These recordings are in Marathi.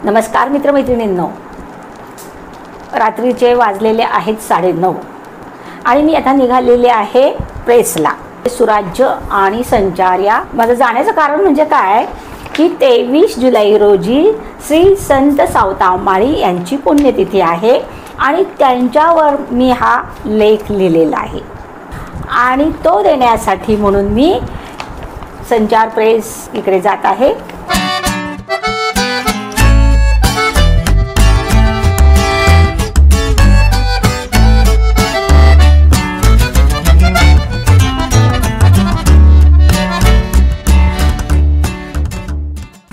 नमस्कार मित्रमैत्रिणींनो, रात्रीचे वाजलेले आहेत 9:30 आणि मी आता निघालेले आहे प्रेसला. सुराज्य आणि संचार या माझं जाण्याचं कारण म्हणजे काय की 23 जुलै रोजी श्री संत सावतामाळी यांची पुण्यतिथी आहे आणि त्यांच्यावर मी हा लेख लिहिलेला आहे आणि तो देण्यासाठी म्हणून मी संचार प्रेस इकडे जात आहे.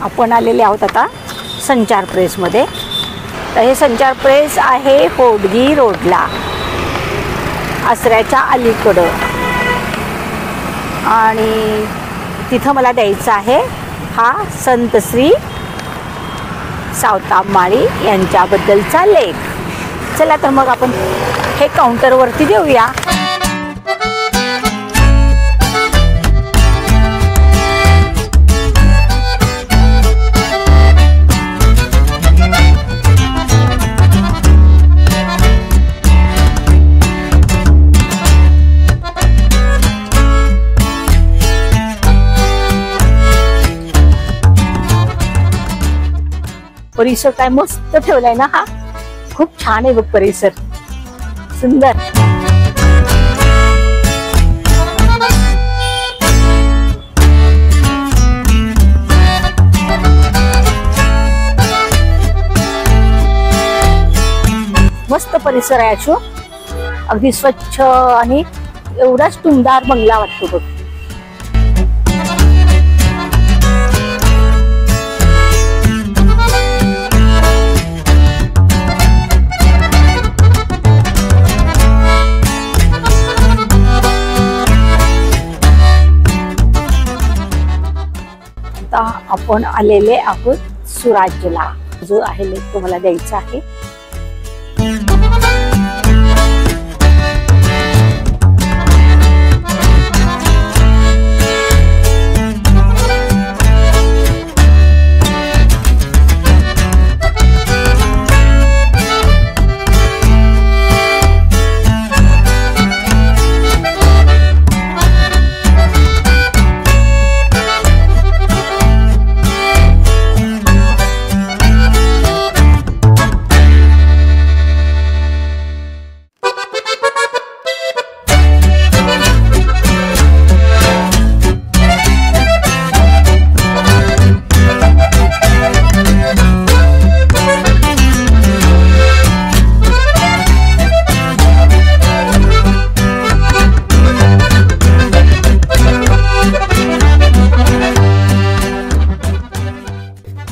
आपण आलेले आहोत आता संचार प्रेसमध्ये. तर हे संचार प्रेस आहे होडगी रोडला, आसऱ्याच्या अलीकडं, आणि तिथं मला द्यायचा आहे हा संत श्री सावतामाळी यांच्याबद्दलचा लेख. चला तर मग आपण हे काउंटरवरती देऊया. परिसर काय मस्त ठेवलाय ना, हा खूप छान आहे बघ परिसर, सुंदर. मस्त परिसर आहे अशो, अगदी स्वच्छ आणि एवढाच टुमदार बंगला वाटतो बघ. आपण आलेले आहोत सुराज्यला. जो आहे लेख तो मला द्यायचा आहे.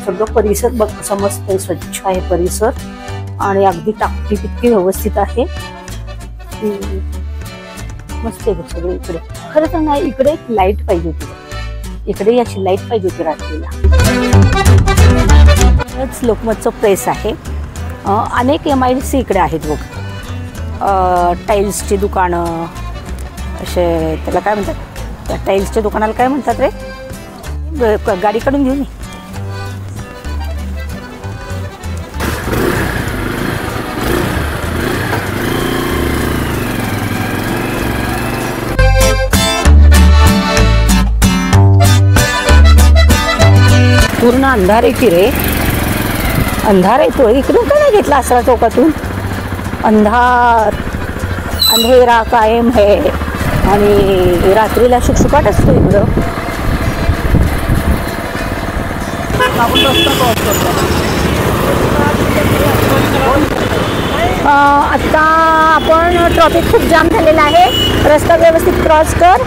सगळं परिसर बघ, समजतंय, स्वच्छ आहे परिसर आणि अगदी टाकटी तितकी व्यवस्थित आहे. मस्त आहे बघ सगळं. इकडे खरं तर नाही, इकडे एक लाईट पाहिजे होती, इकडे अशी लाईट पाहिजे होती रात्रीला. लोकमतचं प्रेस आहे. अनेक MIDC इकडे आहेत बघ. टाईल्सची दुकानं, असे त्याला काय म्हणतात, त्या टाईल्सच्या दुकानाला काय म्हणतात रे, गाडीकडून घेऊन ये. पूर्ण अंधार आहे की रे, अंधार येतो. इकडून का नाही घेतला आसरा चौकातून? अंधार, अंधेरा कायम है आणि रात्रीला शुकशुकाट असतो इकडं. आता आपण ट्रॉफिक खूप जाम झालेला आहे. रस्ता व्यवस्थित क्रॉस कर.